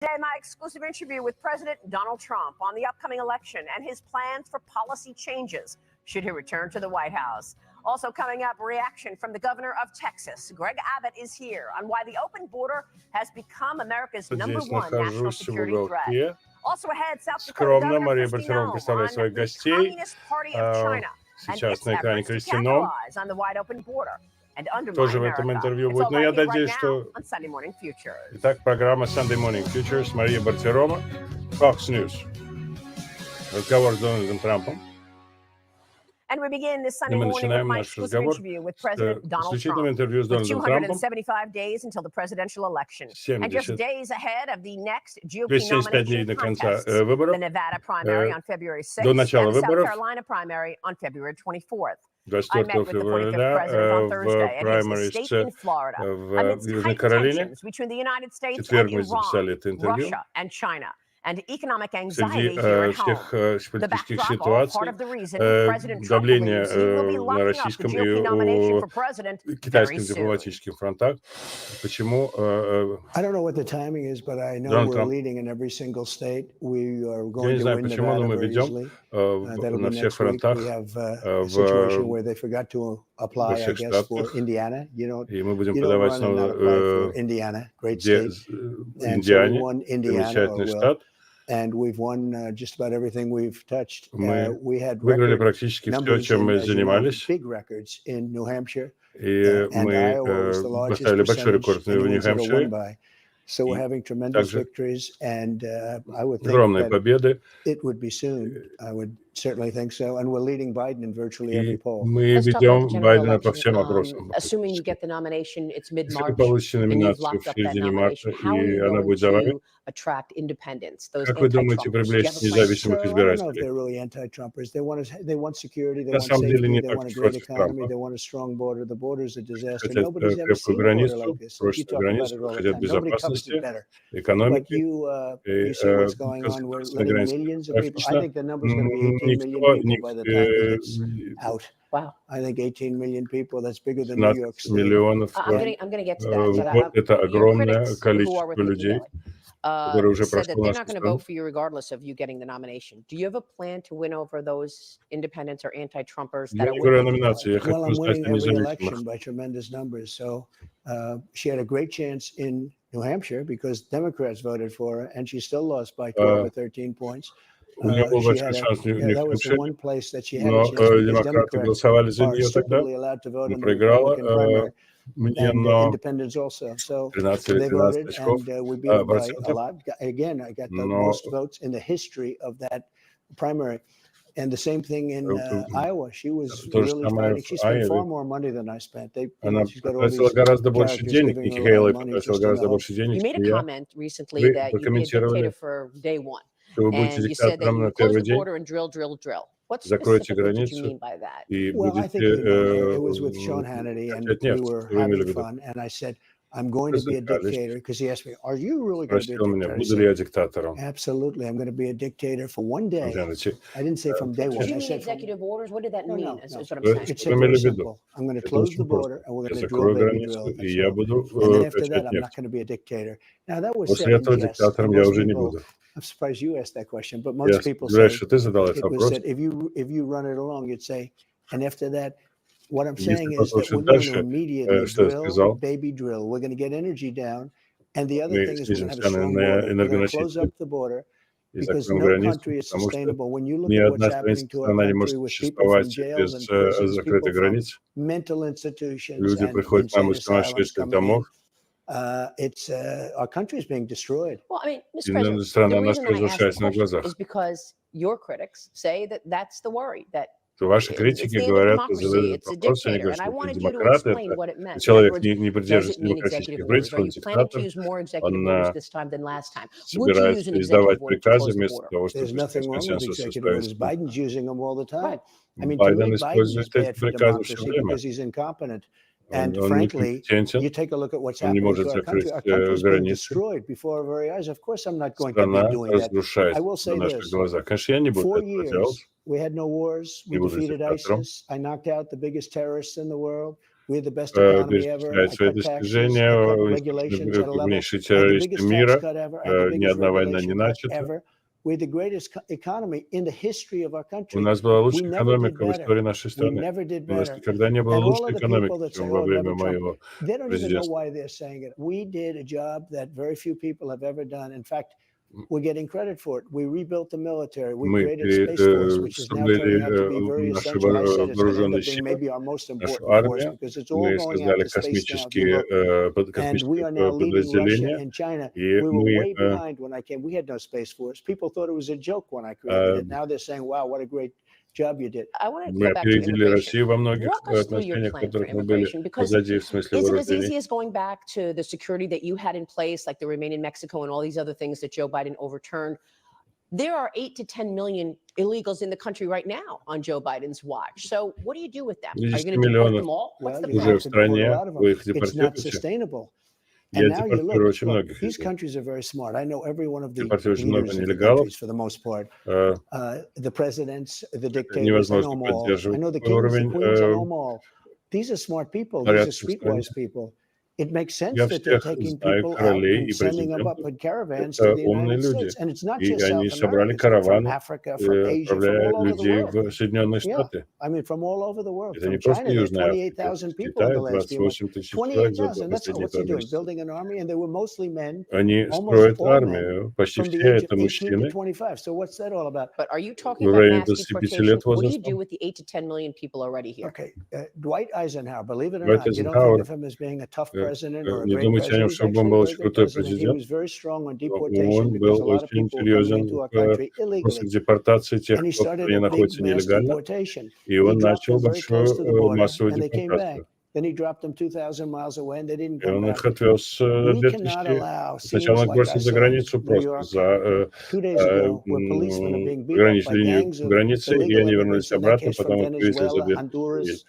Today, my exclusive interview with President Donald Trump on the upcoming election and his plans for policy changes should he return to the White House. Also coming up, reaction from the governor of Texas. Greg Abbott is here on why the open border has become America's number one national security threat. Also ahead, South Dakota Скромно Мария Бартиромо представляет своих гостей. Сейчас на экране Кристино. Тоже в этом интервью будет. Но я надеюсь, что... Итак, программа Sunday Morning Futures, Мария Бартиромо, Fox News. Разговор с Дональдом Трампом. И мы начинаем наш разговор с исключительным интервью с Дональдом Трампом. 75 дней до конца выборов, до начала выборов, 24 февраля в праймерис в Южной Каролине. В четверг мы записали это интервью. Среди всех политических ситуаций, давление на российском и китайском дипломатических фронтах. Почему Дональд Трамп? Я не знаю, почему, но мы ведем на всех фронтах во всех штатах, и мы будем подавать снова Индиане, замечательный штат. Мы выиграли практически все, чем мы занимались. И мы поставили большой рекорд в Нью-Хэмпшире. Также огромные победы. И мы ведем Байдена по всем опросам. Если вы получите номинацию в середине марта, и она будет за вами, как вы думаете привлечь независимых избирателей? На самом деле не так уж против Трампа. Хотят крепкую границу, прочную границу, хотят безопасности, экономики и государственной границы. Никто не 15 миллионов. Вот это огромное количество людей, которые уже прошло нашу страну. Я не говорю о номинации, я хочу стать независимым. New Hampshire because Democrats voted for her and she still lost by 12 or 13 points. У нее был большой шанс в Нью-Хэмпшире, но демократы голосовали за нее тогда, она проиграла мне на 13 или 13 очков процентов, но And the same thing in Iowa. She was really fighting. She spent far more money than I spent. Она потратила гораздо больше денег, Ники Хейлой потратила гораздо больше денег, чем я. Вы прокомментировали, что вы будете диктатором на первый день, закройте границу и будете качать нефть. Что вы имели в виду? I'm going to be a dictator because he asked me, "Are you really going to be a dictator?" Буду ли я диктатором? Absolutely, I'm going to be a dictator for one day. I didn't say from day one. Did you mean executive orders? What did that mean? That's what I'm saying. It's very simple. I'm going to close the border and we're going to drill, baby, drill. And then after that, I'm not going to be a dictator. Now that was said in jest. I'm surprised you asked that question, but most people say it was said if you run it along, you'd say, and after that. What I'm saying is that we're going to immediately drill, baby drill. We're going to get energy down. And the other thing is we're going to have a strong border. We're going to close up the border because no country is sustainable. When you look at what's happening to our country with people from jails and prisons, people from mental institutions and insane asylums coming in, our country is being destroyed. Well, I mean, Mr. President, the reason I ask the question is because your critics say that that's the worry, that Ваши критики говорят, задают вопросы, они говорят, что демократы, это человек, не придерживается демократических принципов, диктатор, он собирается издавать приказы вместо того, чтобы консенсус составить. Байден использует эти приказы все время. And frankly, you take a look at what's happening to our country. Our country's been destroyed before our very eyes. Of course, I'm not going to be doing that. I will say this. 4 years, we had no wars. We defeated ISIS. I knocked out the biggest terrorists in the world. перечисляет свои достижения, крупнейшие террористы мира, ни одна война не начата. У нас была лучшая экономика в истории нашей страны. У нас никогда не было лучшей экономики, чем во время моего президентства. Мы перестроили наши вооруженные силы, нашу армию, мы создали космические подразделения, и мы опередили Россию во многих отношениях, в которых мы были позади в смысле вооружений. There are 8 to 10 million illegals in the country right now on Joe Biden's watch. So what do you do with them? Are you going to deport them all? What's the plan? Уже в стране, вы их депортируете. Я депортирую очень многих. Депортирую очень много нелегалов. Невозможно поддерживать уровень порядка. Я всех знаю, королей и президентов. Это умные люди. И они собрали караваны, отправляя людей в Соединенные Штаты. Это не просто Южная Африка. В Китае 28 тысяч человек за последние 2 месяца. Они строят армию. Почти все это мужчины в районе 25 лет возраста. Дуайт Айзенхауэр, не думайте о нем, чтобы он был очень крутой президент. Он был очень серьезен в вопросах депортации тех, кто не находится нелегально, и он начал большую массовую депортацию. И он их отвез 2000. Сначала он бросил за границу просто за линию границы, и они вернулись обратно, потом их вывезли за 2000.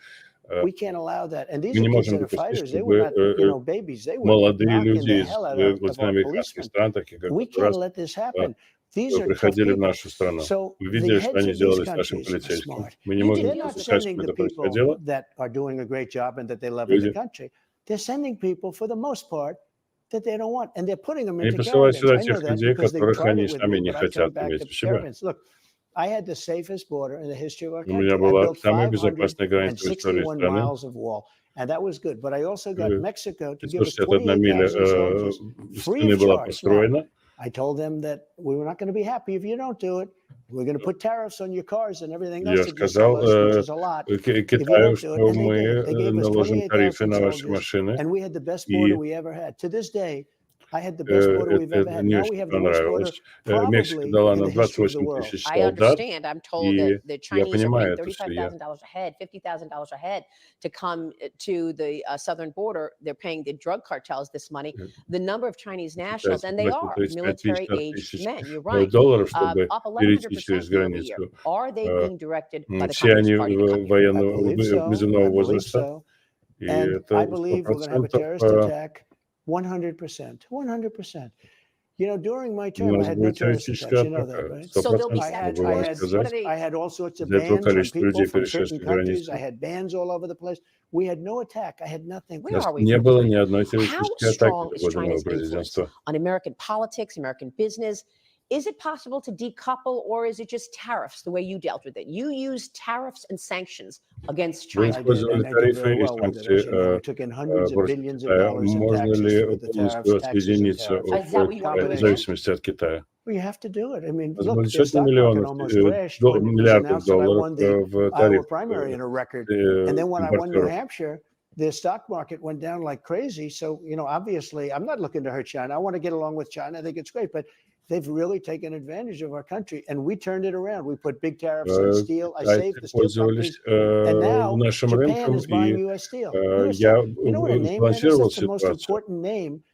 Мы не можем допустить, чтобы молодые люди из латиноамериканских стран, таких как Гондурас, приходили в нашу страну. Вы видели, что они сделали с нашим полицейским. Мы не можем допускать, чтобы это происходило. Они посылают сюда тех людей, которых они сами не хотят иметь у себя. У меня была самая безопасная граница в истории страны. 561 миля стены была построена. Я сказал Китаю, что мы наложим тарифы на ваши машины, и это не очень понравилось. Мексика дала нам 28 тысяч солдат, и я понимаю это все. $35 чтобы перейти через границу. Все они военного возраста, и это 100%. 100%. During my term, I had no terrorist attacks. You know that, right? So I had all sorts of bans on people from certain countries. I had bans all over the place. We had no attack. I had nothing. Не было ни одной террористической атаки до моего президентства. On American politics, American business. Is it possible to decouple, or is it just tariffs, the way you dealt with it? You used tariffs and sanctions against China. Можно ли полностью отсоединиться в зависимости от Китая? Сотни миллиардов долларов в тариф. The stock market went down like crazy. So, obviously, I'm not looking to hurt China. I want to get along with China. I think it's great. But they've really taken advantage of our country. And we turned it around. We put big tariffs on steel. I saved the steel companies. And now Japan is buying U.S. steel. You know what a name that is? That's the most important name.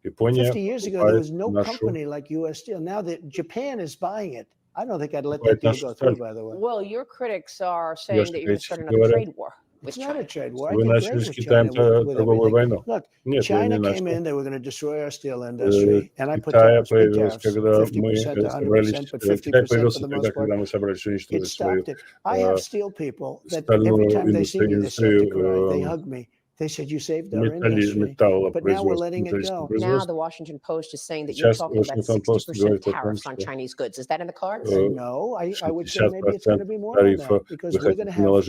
50 years ago, there was no company like U.S. Steel. Now that Japan is buying it. I don't think I'd let that deal go through, by the way. Well, your critics are saying that you're starting a trade war. It's not a trade war. Вы начали с Китаем торговую войну. Look, Нет, China came in, they were going to destroy our steel industry, and I put tariffs, big tariffs, 50% to 100%, but 50% for the most part. It stopped it. I have steel people that every time they see me, they start to cry, they hug me. They said you saved our industry, but now we're letting it go. Now the Washington Post is saying that you're talking about 60% tariffs on Chinese goods. Is that in the cards? No, I would say maybe it's going to be more than that because we're going to have. Look,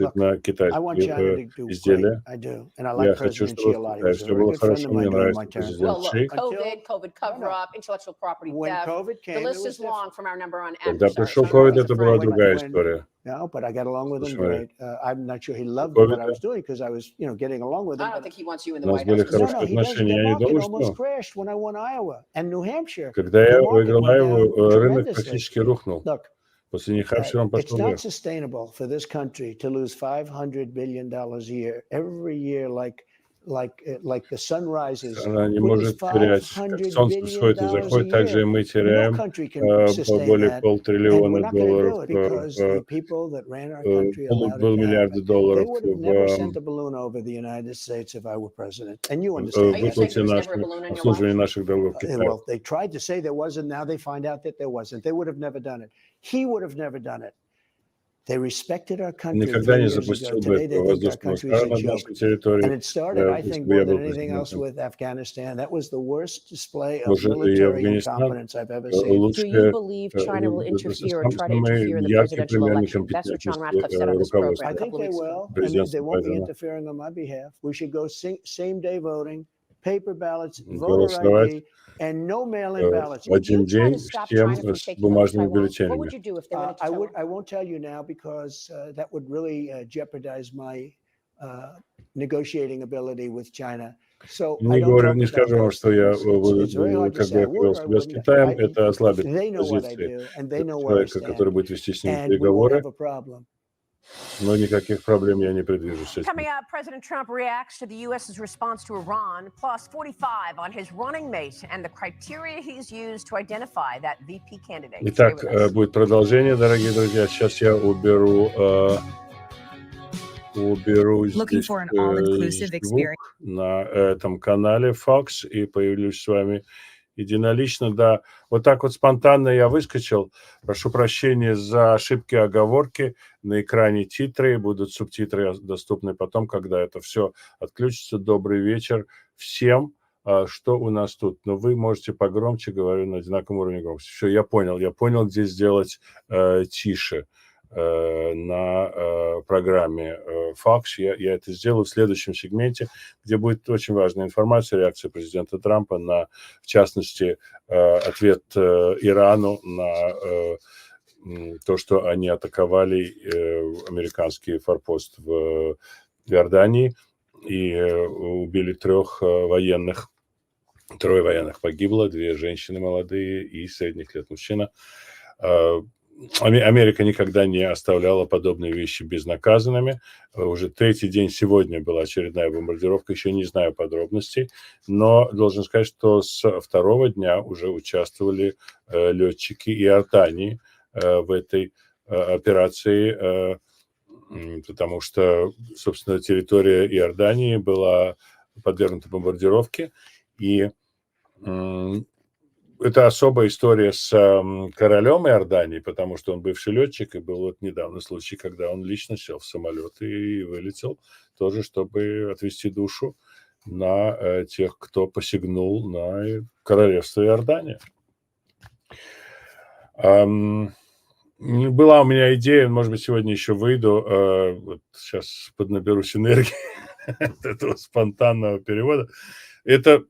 I want China to do great. I do, and I like President Xi a lot. He was a very good friend of mine during my term. Well, look, COVID cover-up, intellectual property theft. The list is long from our number one Когда пришел COVID, это была другая история. No, but I got along with him great. I'm not sure he loved what I was doing because I was, getting along with him. I don't think he wants you in the White House. No, he doesn't. The market almost crashed when I won Iowa and New Hampshire. Когда я выиграл Iowa, рынок практически рухнул. После них Hampshire It's not sustainable for this country to lose $500 billion a year every year, like the sun rises. Она не может терять, как солнце всходит и заходит, также и мы теряем более $500 триллиона долларов, $500 долларов в обслуживании наших долгов Китая. Well, they tried to say there wasn't, now they find out that there wasn't. They would have never done it. He would have never done it. They respected our country. Никогда не запустил бы этого воздушного шара на нашей территории. And it started, I think, more than anything else with Afghanistan. That was the worst display of military incompetence I've ever seen. Do you believe China will interfere or try to interfere in the presidential election? That's what John Ratcliffe said on this program. I think they will. I mean, they won't be interfering on my behalf. We should go same-day voting, paper ballots, voter ID, and no mail-in ballots. В один день всем с бумажными бюллетенями. I won't tell you now because that would really jeopardize my negotiating ability with China. So не скажу вам, что я буду как бы повел себя с Китаем, это ослабит позиции человека, который будет вести с ним переговоры. Но никаких проблем я не предвижу с этим. Coming up, President Trump reacts to the U.S.'s response to Iran, plus 45 on his running mate and the criteria he's used to identify that VP candidate. Итак, будет продолжение, дорогие друзья. Сейчас я уберу здесь звук на этом канале Fox и появлюсь с вами единолично. Да, вот так вот спонтанно я выскочил. Прошу прощения за ошибки, оговорки. На экране титры, будут субтитры доступны потом, когда это все отключится. Добрый вечер всем. Что у нас тут? Но вы можете погромче, говорю, на одинаковом уровне громкости. Все, я понял, где сделать тише на программе Fox. Я это сделаю в следующем сегменте, где будет очень важная информация, реакция президента Трампа на, в частности, ответ Ирану на то, что они атаковали американский форпост в Иордании и убили 3 военных. 3 военных погибло, 2 женщины молодые и средних лет мужчина. Америка никогда не оставляла подобные вещи безнаказанными. Уже 3-й день сегодня была очередная бомбардировка, еще не знаю подробностей, но должен сказать, что с 2-го дня уже участвовали летчики Иордании в этой операции, потому что, собственно, территория Иордании была подвергнута бомбардировке, и это особая история с королем Иордании, потому что он бывший летчик, и был вот недавно случай, когда он лично сел в самолет и вылетел тоже, чтобы отвести душу на тех, кто посягнул на королевство Иордания. Была у меня идея, может быть, сегодня еще выйду, вот сейчас поднаберусь энергии от этого спонтанного перевода. Это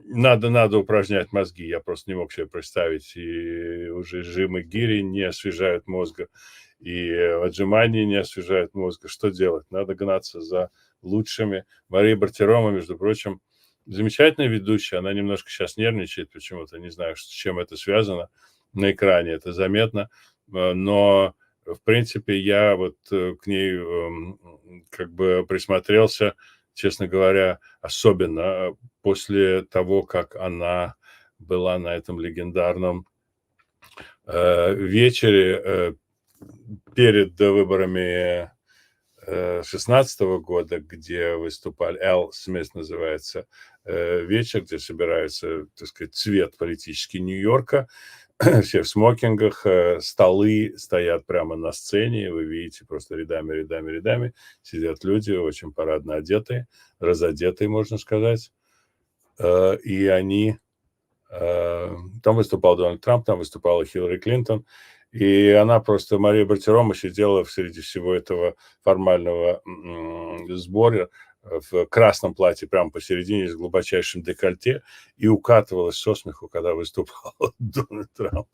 надо упражнять мозги. Я просто не мог себе представить. И уже жимы гири не освежают мозга, и отжимания не освежают мозга. Что делать? Надо гнаться за лучшими. Мария Бартиромо, между прочим, замечательная ведущая. Она немножко сейчас нервничает почему-то. Не знаю, с чем это связано. На экране это заметно. Но, в принципе, я вот к ней как бы присмотрелся, честно говоря, особенно после того, как она была на этом легендарном вечере перед выборами 2016 года, где выступали, Эл Смит называется, вечер, где собирается, так сказать, цвет политический Нью-Йорка, все в смокингах, столы стоят прямо на сцене, вы видите, просто рядами сидят люди, очень парадно одетые, разодетые, можно сказать, и они... Там выступал Дональд Трамп, там выступала Хиллари Клинтон, и она просто, Мария Бартиромо, сидела среди всего этого формального сбора в красном платье прямо посередине с глубочайшим декольте и укатывалась со смеху, когда выступал Дональд Трамп.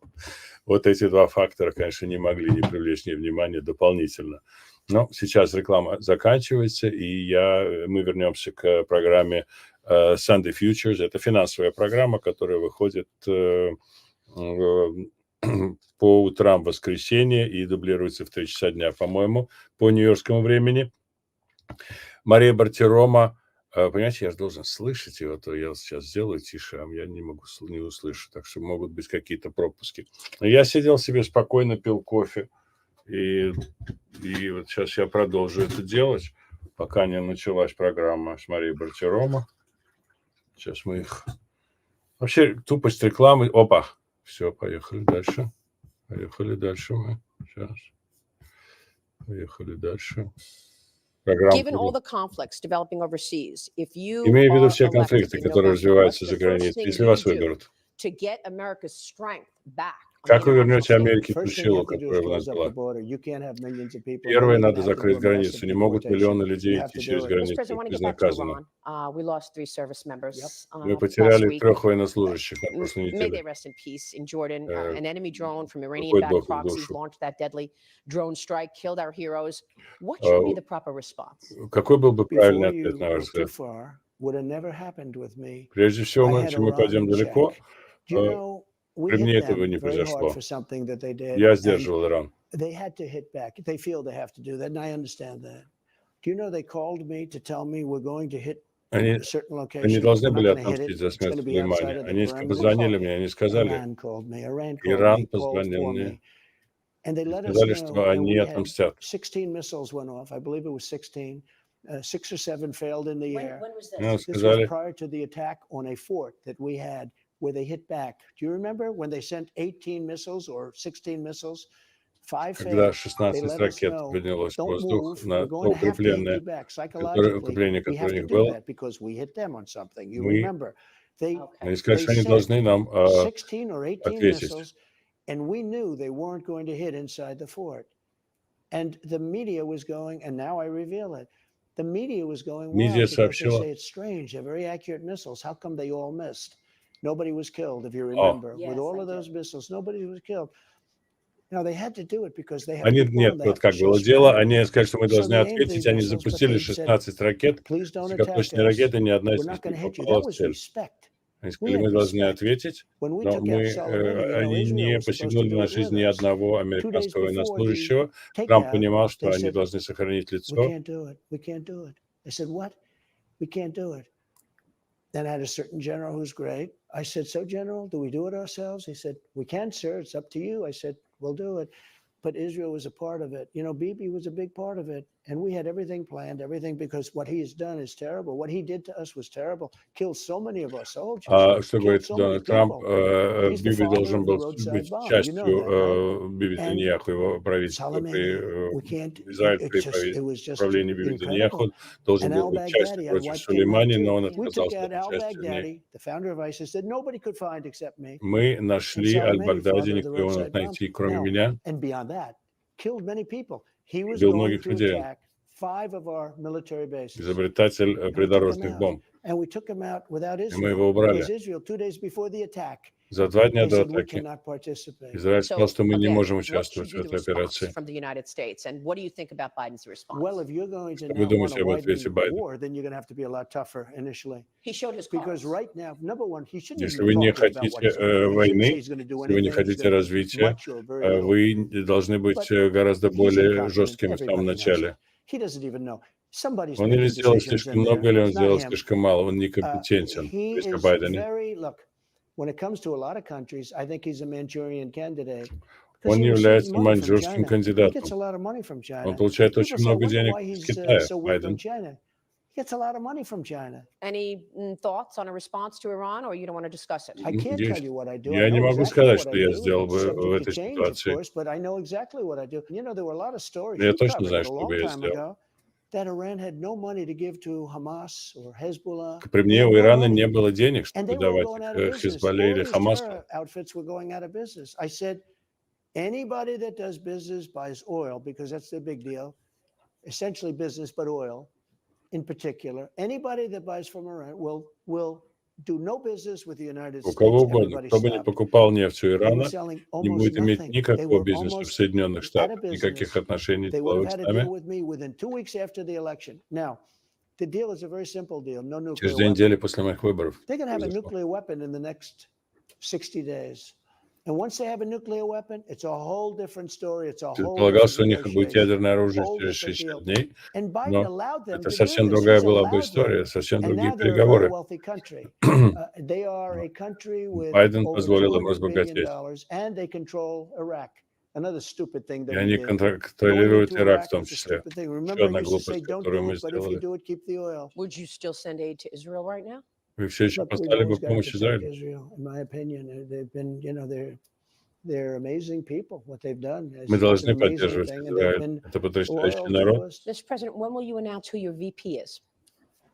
Вот эти два фактора, конечно, не могли не привлечь ни внимания дополнительно. Но сейчас реклама заканчивается, и мы вернемся к программе Sunday Futures. Это финансовая программа, которая выходит по утрам в воскресенье и дублируется в 3 часа дня, по-моему, по нью-йоркскому времени. Мария Бартиромо, понимаете, я же должен слышать его, то я сейчас сделаю тише, а я не услышу, так что могут быть какие-то пропуски. Но я сидел себе спокойно, пил кофе, и вот сейчас я продолжу это делать, пока не началась программа с Марией Бартиромо. Сейчас мы их... Вообще, тупость рекламы... Опа! Все, поехали дальше. Поехали дальше мы. Сейчас. Поехали дальше. Given all the conflicts developing overseas, if you Имея в виду are все конфликты, elected in которые November, развиваются what's за the first границей, thing если you вас do выберут, to get America's strength back on the как вы international вернете stage? Америке ту First thing you силу, have to do is которая у нас close up была? the border. You can't have millions of people. Первое, Then you're надо gonna have to закрыть do a границу. massive Не могут миллионы deportation. You людей have идти to через do it. Mr. границу President, I want to get back to безнаказанно. Iran. We lost 3 service members Мы last потеряли week. 3 военнослужащих на прошлой May they неделе. rest in peace in Jordan. Э, An enemy drone from Упокой Iranian-backed Бог их proxies душу. launched that deadly drone strike, killed our heroes. What should be the proper response? Какой был бы правильный Before ответ, you на ваш go too взгляд? far, would have never happened with me. Прежде всего, I had если мы пойдем Iran in далеко, check. Do you know, we при мне hit этого them не very hard произошло. for something that they did, Я and сдерживал Иран. they had to hit back. They feel they have to do that, and I understand that. Do you know they called me to tell me we're going to hit Они a certain Они location? должны We're not были going to hit отомстить it. за It's going смерть to be outside Сулеймани. of the Они perimeter. позвонили мне, они сказали, Iran called me. Iran called Иран me, called позвонил for мне me. And they и let us сказали, know, что and они we had отомстят. 16 missiles went off. I believe it was 16. 6 or 7 failed in the air. When was this? Ну, This was сказали, prior to the attack on a fort that we had where they hit back. Do you remember when they sent 18 missiles or 16 missiles? 5 когда failed. They 16 let us ракет know, поднялось в don't воздух move. на We're going to have to hit you укрепленное, back укрепление, psychologically. We которое have у to них do было. that because we hit them on something. You Мы, remember, they Okay. они сказали, they что они sent должны нам 16 or 18 ответить. missiles, and we knew they weren't going to hit inside the fort. And the media was going, and now I reveal it. The media was going Медиа wild because they сообщила, say it's strange. They're very accurate missiles. How come they all missed? Nobody was killed, if you о, remember. With Yes, all I of those do. missiles, nobody was killed. Now they had to do it because they have они, people нет, and they вот have to как show было дело, strength. они сказали, что мы So должны they aimed ответить, the они missiles, but запустили they said, 16 ракет, please don't attack высокоточные us. ракеты, ни одна из We're них not going не to hit you. попала That в was цель. respect. Они We сказали, had мы должны respect. ответить, When we но took out Soleimani, you know, они Israel не was supposed to посягнули do на it жизнь with ни us. одного 2 days американского before the военнослужащего. Трамп takeout, понимал, что they они said, должны сохранить we лицо. can't do it. We can't do it. I said, what? We can't do it. Then I had a certain general who's great. I said, so General, do we do it ourselves? He said, we can, sir. It's up to you. I said, we'll do it. But Israel was a part of it. You know, Bibi was a big part of it. And we had everything planned, everything, because what he has done is terrible. What he did to us was terrible. Killed so many of our soldiers. Что Killed говорит so many Дональд Трамп, people. He's the Биби father должен of the был roadside быть bomb. You know частью that, right? Биби And Нетаньяху, его правительства, Soleimani, we can't, Израиль it при was just правлении Биби incredible. Нетаньяху должен And был быть частью al-Baghdadi, I против wiped him out Сулеймани, но too. он We took отказался out быть частью в ней. al-Baghdadi, the founder of ISIS, that nobody could find except me. Мы And нашли Soleimani, Аль-Багдади, father of the никто его не мог roadside bomb. найти, кроме Now, меня, and beyond that, killed many people. He was убил going многих to людей. attack 5 of our military bases. Изобретатель And we took him придорожных out. бомб. And we took him out without И мы его Israel, убрали. because Israel, 2 days before the attack, За 2 дня they до said we атаки cannot participate. Израиль сказал, So что мы не again, можем what участвовать should в be the этой response операции. from the United States, and what do you think about Biden's response? Well, if you're going to Что вы now want думаете to об ответе widen Байдена? war, then you're going to have to be a lot tougher initially. He showed his Because cards. right now, number one, he shouldn't Если even вы be не talking about what хотите he's going to do. He shouldn't say войны, he's going to do если вы не anything. He's хотите going to do развития, much or very little. вы должны быть But гораздо he's более incompetent. жесткими в самом Everybody knows начале. it. He doesn't even know. Somebody's Он или making сделал decisions слишком in много, there. или он It's not сделал him. слишком мало. Он некомпетентен. He Если о is Байдене. very, look, when it comes to a lot of countries, I think he's a Manchurian candidate. Because Он he не receives является money from маньчжурским China. He gets a кандидатом. lot of money from Он China. получает People очень say, I много wonder денег why из he's Китая, so weak on Байден. China. He gets a lot of money from China. Any thoughts on a response to Iran, or you don't want to discuss it? I can't tell you what I do. Я не могу сказать, что я сделал бы в Subject этой to change, of ситуации. course, but I know exactly what I do. You know, there were a lot of stories. Я You точно covered знаю, it a что long бы я time сделал. ago, that Iran had no money to give to Hamas or Hezbollah. При мне у Ирана не было денег, чтобы давать к Хизбалле All или these Хамасу. terror outfits were going out of business. I said, anybody that does business buys oil because that's the big deal. Essentially business, but oil in particular. Anybody that buys from Iran will do no business with the United У States. кого угодно, кто бы не покупал нефть у They were Ирана, selling не almost будет иметь nothing. They никакого were бизнеса в almost Соединенных out Штатах, of никаких business. отношений They would have деловых с had to нами. deal with me within 2 weeks after the election. Now, the deal is a very simple deal. No nuclear Через 2 weapon. недели после моих выборов They're going to have a произошло. nuclear weapon in the next 60 days. And once they have a nuclear weapon, it's a whole different story. It's a whole Предполагалось, что у different них будет negotiation. ядерное оружие Whole через different 60 deal. дней, And Biden но allowed them это to do совсем this. другая He's была бы allowed them. история, совсем And другие now they're a very переговоры. wealthy country. They are a country with Байден over позволил им $200 billion, разбогатеть. and they control Iraq. Another stupid thing И that we они did. контролируют Going into Ирак Iraq в том was a числе. stupid thing. Еще Remember, I одна used to say, глупость, don't которую do мы it, but if you сделали. do it, keep the oil. Would you still send aid to Israel right now? Вы все еще Look, we've послали бы always got to помощь protect Израилю. Israel, in my opinion. They've been, you know, they're amazing people. What they've done is Мы it's должны an amazing поддерживать thing, and they've Израиль. been Это потрясающий loyal to народ. us. Mr. President, when will you announce who your VP is?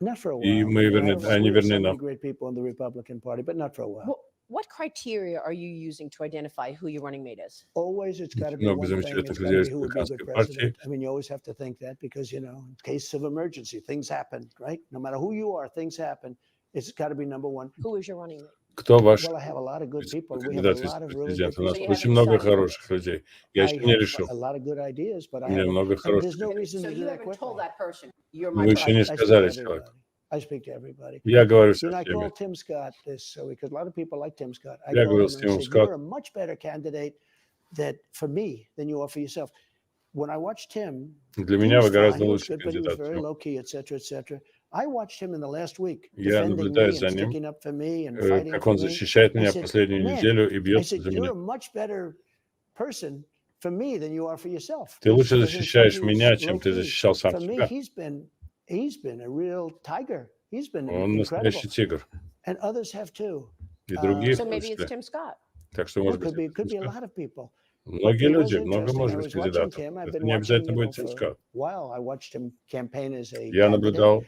Not for a И while. мы You know, верны, они we have верны so many нам. great people in the Republican Party, but not for a while. What criteria are you using to identify who your running mate is? Always, it's got to be Много one thing. замечательных It's got людей to из be who would be a good республиканской партии. president. I mean, you always have to think that because, you know, in case of emergency, things happen, right? No matter who you are, things happen. It's got to be number one. Who is your running mate? Кто ваш Well, I have a lot of good people. We have a кандидат lot of really президента? good У нас So you people. очень haven't много decided yet? хороших людей. Я I еще не have решил. a lot of good ideas, but У I меня have, много and хороших there's no идей. reason So to do you that haven't told quickly. that person you're Но my вы еще не I speak to сказали everybody. человеку. I speak to everybody. Я говорю You со know, I всеми. called Tim Scott this so because a lot of people like Tim Scott. I Я called говорил him с and I Тимом said, "You're a Скоттом. much better candidate that for me than you are for yourself." When I watched him, Для he меня was вы fine, гораздо he was лучший good, but he was кандидат. very low key, etc., etc. I watched him in the last week Я defending наблюдаю me за and ним, sticking up for me and fighting как for он me. защищает I меня said, последнюю "Man," неделю и I бьется said, за "You're меня. a much better person for me than you are for yourself." Ты лучше For himself, защищаешь he was меня, чем ты low-key. защищал сам For me, себя. he's been a real tiger. He's been Он incredible, настоящий тигр. and others have too. И другие в So том maybe it's числе. Tim Scott. Так что, Well, может быть, it could be a это lot of people. многие It was люди, много interesting. может I быть was watching кандидатов. Tim. I've Это been не watching, обязательно you know, будет Тим for Скотт. a while. I watched him campaign as a Я candidate, наблюдал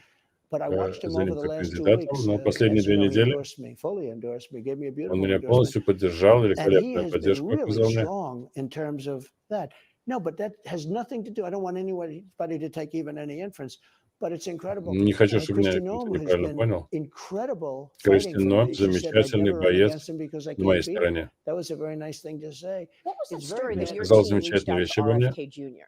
but I watched him за over ним the как last 2 кандидатом, weeks. но последние As you 2 know, he недели endorsed me, fully endorsed me, gave me a он beautiful меня endorsement. полностью поддержал, And he великолепную has been поддержку really оказал мне. strong in terms of that. No, but that has nothing to do. I don't want anybody to take even any inference, but it's incredible. Не хочу, чтобы меня Christy кто-то Noem has неправильно been понял. incredible Кристи fighting for Ном me. She said I'd замечательный never run боец against him because I на моей can't beat him. стороне. That was a very nice thing to say. What was that It's story very that your Сказал team reached замечательные out вещи to обо мне. RFK Jr.?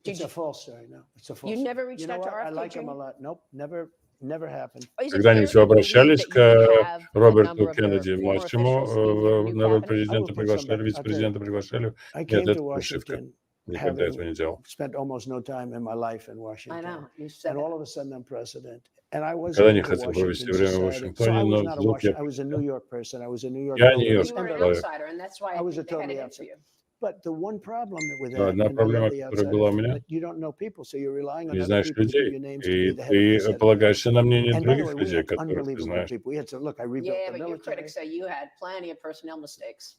It's a false story. No, it's a false. You never reached You know out to what? I RFK like him a Jr.? lot. Nope, never happened. Is it Когда-нибудь fair вы to believe обращались that you к have a Роберту number of your Кеннеди former младшему, officials in your new на роль cabinet? президента приглашали, вице-президента приглашали? I Нет, came to это фальшивка. Washington Никогда этого не having делал. spent almost no time in my life in I Washington. know. You said And all that. of a sudden I'm president. And I wasn't Никогда не into хотел провести Washington время в society. So Вашингтоне, I was но not a вдруг я Washington. I was a New York person. I was a New York. Я You нью-йоркский were an человек. outsider, and that's why I I was a think they had totally it in for outsider. you. But the one problem with Но that, одна and I проблема, love the которая outsider была у thing, меня, but you don't know people, so you're relying on не other знаешь people to give людей, you names to и be the head of the ты set. полагаешься на мнение And by the других way, we людей, had которых ты unbelievable знаешь. people. We had to look. I rebuilt Yeah, the but your military. critics say you had plenty of personnel mistakes.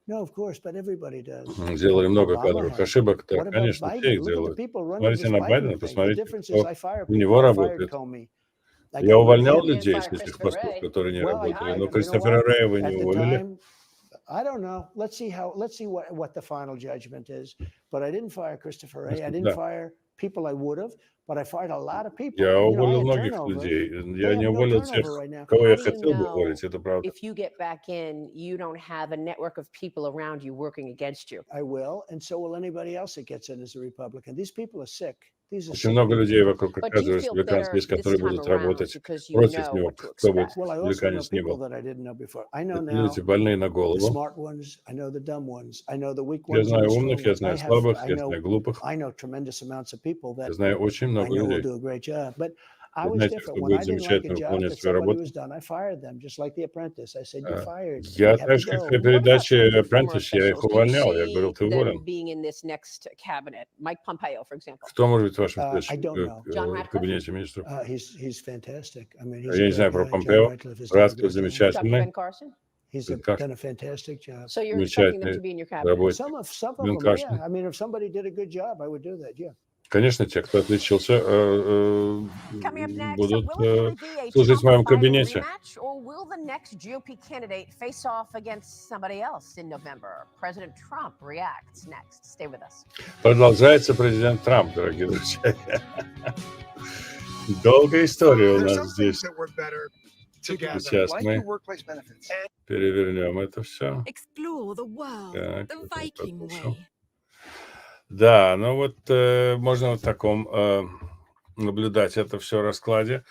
No, of course, but everybody does. Сделали много Obama кадровых had. ошибок, да, What about конечно, все Biden? их Look at the делают. people running Смотрите this на Biden Байдена, thing. The посмотрите, difference кто is I fire у people. него I fired работает. Comey. I Я got rid of увольнял him. You didn't людей fire с этих Christopher постов, Wray. которые не Well, работали, но you know Кристофера what? Рэя вы не At the уволили. time, I don't know. Let's see what the final judgment is. But I didn't fire Christopher Wray. I didn't Да. fire people I would have, but I fired a lot of people. Я You know, I уволил had многих turnover. людей. They Я have не no уволил тех, turnover right now. кого How я do you хотел бы know уволить, это правда. if you get back in, you don't have a network of people around you working against you? I will, and so will anybody else that gets in as a Republican. These people are sick. These are Очень sick много people. людей вокруг But do каждого you feel республиканца better есть, this которые time будут around работать because you против know него, what to кто бы expect? Well, I also know республиканец ни people был. that I didn't know before. I know Это now люди больные на the голову. smart ones. I know the dumb ones. I know the weak Я ones and знаю the strong умных, я ones. знаю слабых, I я знаю глупых. know tremendous amounts of people Я that знаю очень I много know will людей. do a great job. But Вы знаете, кто будет замечательно выполнять свою работу. Я так же, как при передаче Apprentice, я их увольнял. Я говорил, ты уволен. Кто может быть в вашем кабинете министров? Я не знаю про Помпео. Ратклифф замечательный. Замечательный работник. Бен Карсон. Конечно, те, кто отличился, будут служить в моем кабинете. Продолжается президент Трамп, дорогие друзья. Долгая история у нас здесь. Сейчас мы перевернем это все. Так, да, ну вот можно вот в таком наблюдать это все раскладе.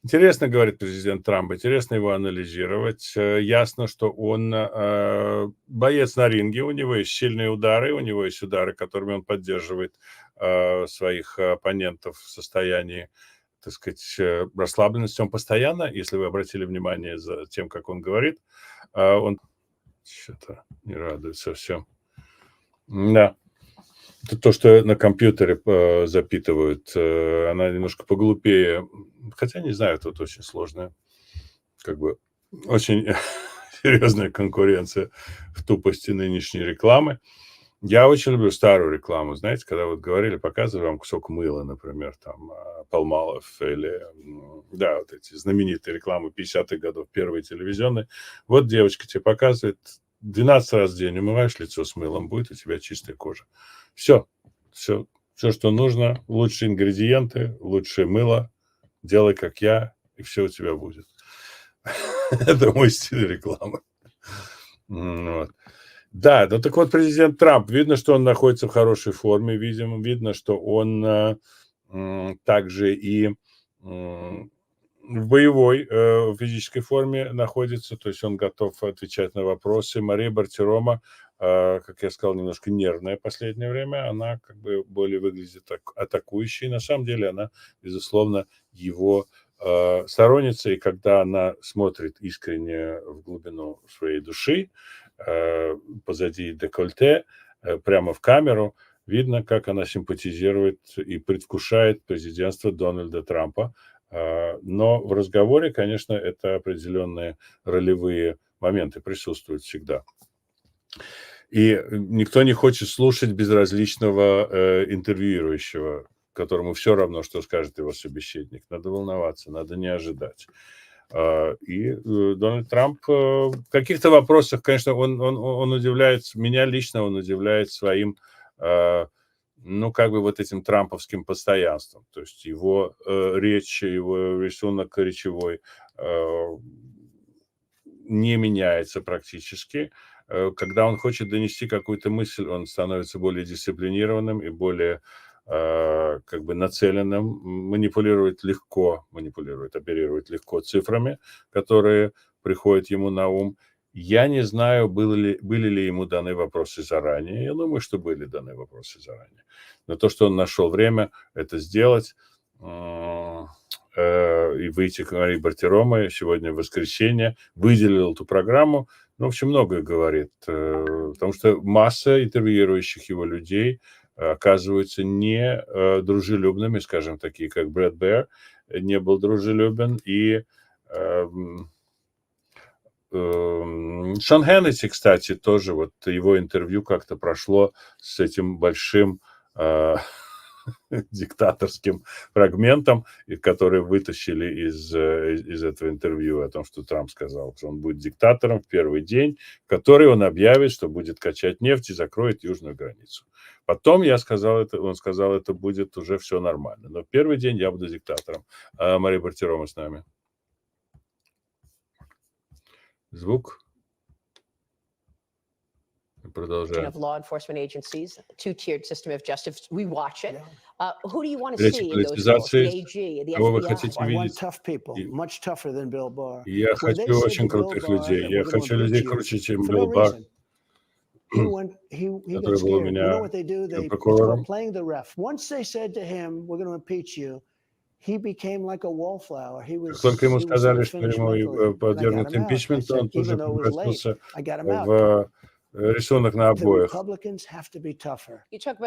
Интересно, говорит президент Трамп, интересно его анализировать. Ясно, что он боец на ринге, у него есть сильные удары, у него есть удары, которыми он поддерживает своих оппонентов в состоянии, так сказать, расслабленности. Он постоянно, если вы обратили внимание за тем, как он говорит, он что-то не радует совсем. Да. Это то, что на компьютере запитывают, она немножко поглупее. Хотя, не знаю, тут очень сложная, как бы, очень серьезная конкуренция в тупости нынешней рекламы. Я очень люблю старую рекламу, знаете, когда вот говорили, показывали вам кусок мыла, например, там, Palmolive или, да, вот эти знаменитые рекламы 50-х годов, первые телевизионные. Вот девочка тебе показывает, 12 раз в день умываешь лицо с мылом, будет у тебя чистая кожа. Все, что нужно, лучшие ингредиенты, лучшее мыло, делай как я, и все у тебя будет. Это мой стиль рекламы. Вот. Да, ну так вот президент Трамп, видно, что он находится в хорошей форме, видимо, видно, что он также и в боевой физической форме находится, то есть он готов отвечать на вопросы. Мария Бартиромо, как я сказал, немножко нервная в последнее время, она как бы более выглядит атакующей. На самом деле она, безусловно, его сторонница, и когда она смотрит искренне в глубину своей души, позади декольте, прямо в камеру, видно, как она симпатизирует и предвкушает президентство Дональда Трампа. Но в разговоре, конечно, это определенные ролевые моменты присутствуют всегда. И никто не хочет слушать безразличного интервьюирующего, которому все равно, что скажет его собеседник. Надо волноваться, надо не ожидать. И Дональд Трамп в каких-то вопросах, конечно, он удивляет, меня лично он удивляет своим, ну, как бы вот этим трамповским постоянством. То есть его речь, его рисунок речевой не меняется практически. Когда он хочет донести какую-то мысль, он становится более дисциплинированным и более как бы нацеленным, оперирует легко цифрами, которые приходят ему на ум. Я не знаю, были ли ему даны вопросы заранее. Я думаю, что были даны вопросы заранее. Но то, что он нашел время это сделать, и выйти к Марии Бартиромо сегодня в воскресенье, выделил эту программу, ну, в общем, многое говорит. Потому что масса интервьюирующих его людей оказываются не дружелюбными, скажем, такие как Брэд Бэр, не был дружелюбен, и Шон Хеннесси, кстати, тоже вот его интервью как-то прошло с этим большим диктаторским фрагментом, который вытащили из этого интервью о том, что Трамп сказал, что он будет диктатором в первый день, в который он объявит, что будет качать нефть и закроет южную границу. Потом он сказал, это будет уже все нормально. Но в первый день я буду диктатором. Мария Бартиромо с нами. Звук. Продолжаем. Третья политизация. Кого вы хотите видеть? Я хочу очень крутых людей. Я хочу людей круче, чем Билл Барр, который был у меня прокурором. Как только ему сказали, что ему подвергнут импичменту, он тут же превратился в рисунок на обоях.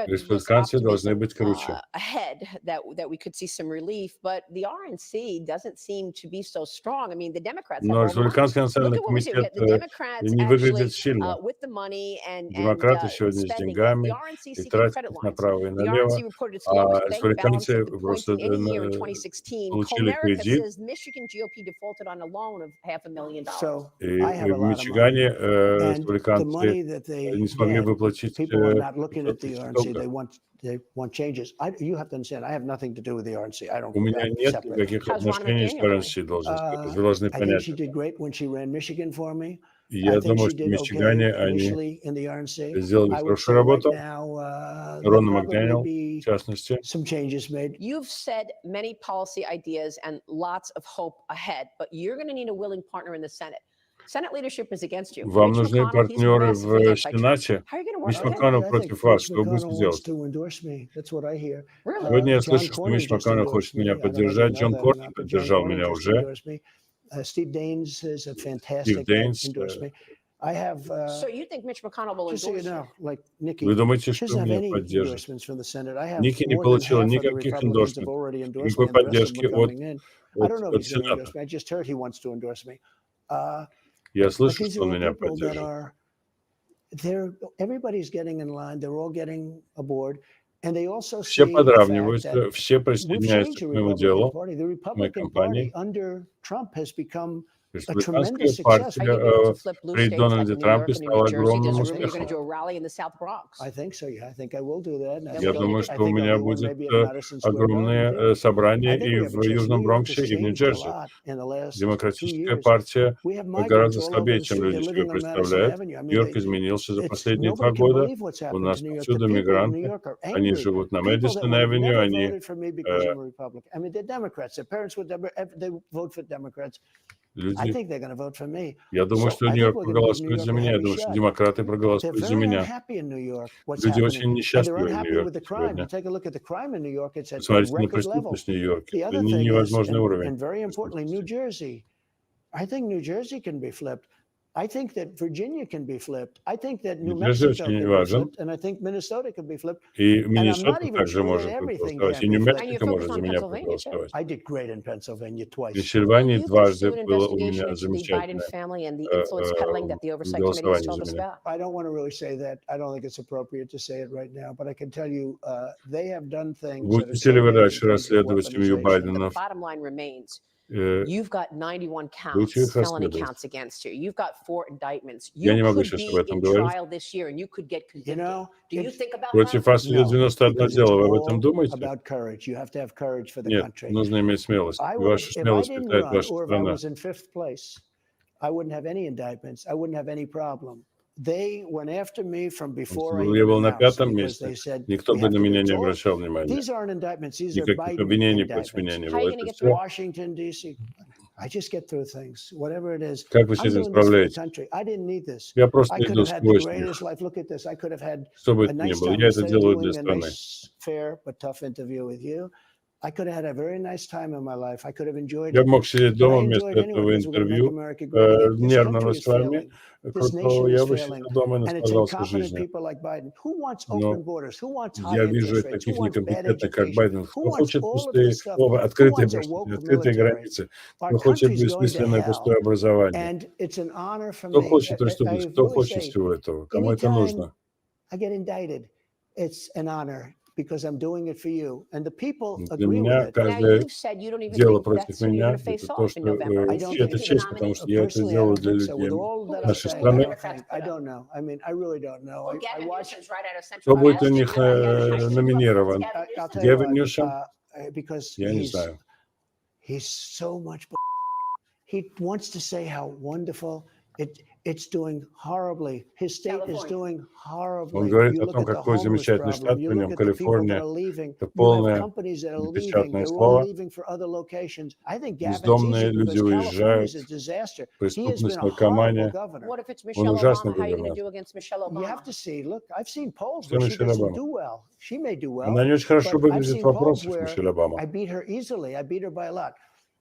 Республиканцы должны быть круче. Но республиканский национальный комитет не выглядит сильно. Демократы сегодня с деньгами и тратят их направо и налево, а республиканцы просто получили кредит. И в Мичигане республиканцы не смогли выплатить $500 000. У меня нет никаких отношений с RNC, вы должны понять. Я думаю, что в Мичигане они сделали хорошую работу. Рона Макдэниел, в частности. You've said many policy ideas and lots of hope ahead, but you're going to need a willing partner in the Senate. Senate leadership is against you. Вам нужны партнеры в Сенате. Мич МакКоннелл против вас. Что вы будете делать? Сегодня я слышу, что Мич МакКоннелл хочет меня поддержать. Джон Корнин поддержал меня уже. Стив Дейнс. Вы думаете, что меня поддержит? Ники не получила никаких эндорсментов, никакой поддержки от Сената. Я слышу, что он меня поддержит. Все подравниваются, все присоединяются к моему делу, к моей кампании. Республиканская партия при Дональде Трампе стала огромным успехом. Я думаю, что у меня будет огромное собрание и в Южном Бронксе, и в Нью-Джерси. Демократическая партия гораздо слабее, чем люди себе представляют. Нью-Йорк изменился за последние 2 года. У нас повсюду мигранты. Они живут на Мэдисон-авеню, они... Люди, я думаю, что Нью-Йорк проголосует за меня, я думаю, что демократы проголосуют за меня. Люди очень несчастливы в Нью-Йорке сегодня. Посмотрите на преступность в Нью-Йорке. Это невозможный уровень. Нью-Джерси очень важен. И Миннесота также может проголосовать. И Нью-Мексико может за меня проголосовать. В Пенсильвании дважды было у меня замечательное голосование за меня. Будете ли вы дальше расследовать семью Байденов? You've got 91 counts, felony counts against you. You've got 4 indictments. Я не могу сейчас об этом говорить. Против вас идет 91 дело. Вы об этом думаете? Нет, нужно иметь смелость. Ваша смелость питает ваша страна. Я был на 5-м месте, никто бы на меня не обращал внимания. Никаких обвинений против меня не было. Это все. Как вы с этим справляетесь? Я просто иду сквозь них. Что бы это ни было, я это делаю для страны. Я мог сидеть дома вместо этого интервью, нервного с вами, крутого, я бы сидел дома и наслаждался жизнью. Но я вижу таких некомпетентных, как Байден. Кто хочет пустые, открытые границы, кто хочет бессмысленное пустое образование, кто хочет преступность, кто хочет всего этого, кому это нужно. Для меня каждое дело против меня — это то, что это честь, потому что я это делаю для людей нашей страны. Кто будет у них номинирован? Гевин Ньюсом? Я не знаю. Он говорит о том, какой замечательный штат при нем, Калифорния. Это полное печатное слово. Бездомные люди уезжают, преступность, наркомания. Он ужасный губернатор. Что Мишель Обама? Она не очень хорошо выглядит в вопросах, Мишель Обама.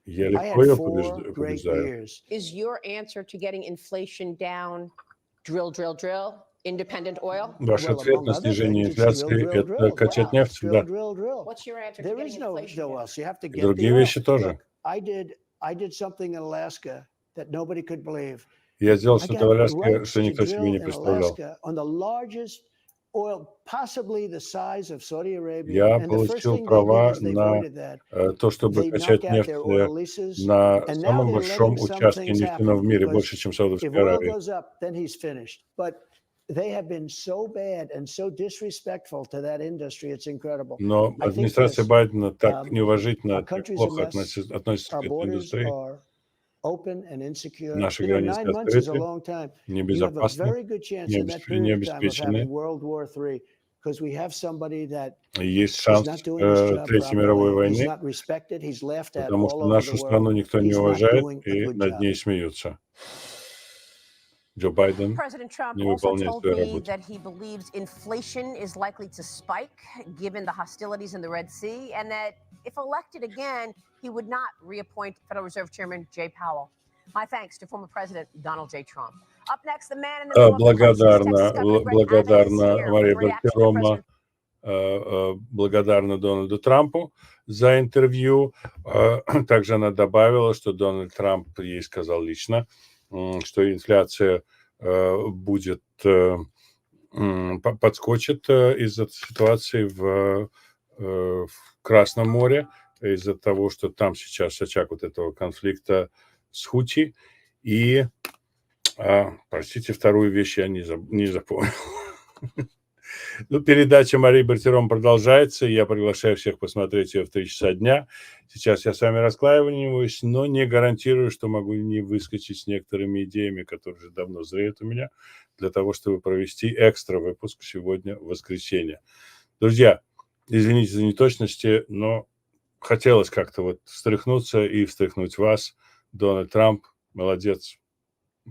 Я легко ее побеждаю. Is your answer to getting inflation down, drill, drill, drill, independent oil? Ваш ответ на снижение инфляции – это качать нефть, да. What's your answer to getting inflation down? И другие вещи тоже. Я сделал что-то в Аляске, что никто себе не представлял. Я получил права на то, чтобы качать нефть на самом большом участке нефтяного в мире, больше, чем Саудовской Аравии. Но администрация Байдена так неуважительно, так плохо относится к этой индустрии. Наши границы открыты, небезопасны, не обеспечены. Есть шанс Третьей мировой войны, потому что нашу страну никто не уважает и над ней смеются. Джо Байден не выполняет свою работу. If elected again, he would not reappoint Federal Reserve Chairman Jay Powell. My thanks to former President Donald J. Trump. Up next, the man in the middle of the crisis, благодарна Марии Бартиромо, благодарна Дональду Трампу за интервью. Также она добавила, что Дональд Трамп ей сказал лично, что инфляция подскочит из-за ситуации в Красном море, из-за того, что там сейчас очаг вот этого конфликта с Хути. И, простите, вторую вещь я не запомнил. Ну, передача Марии Бартиромо продолжается. Я приглашаю всех посмотреть ее в 3 часа дня. Сейчас я с вами расклаиваюсь, но не гарантирую, что могу не выскочить с некоторыми идеями, которые уже давно зреют у меня, для того, чтобы провести экстра выпуск сегодня, в воскресенье. Друзья, извините за неточности, но хотелось как-то вот встряхнуться и встряхнуть вас. Дональд Трамп, молодец.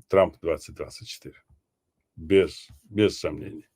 Трамп 2024. Без сомнений.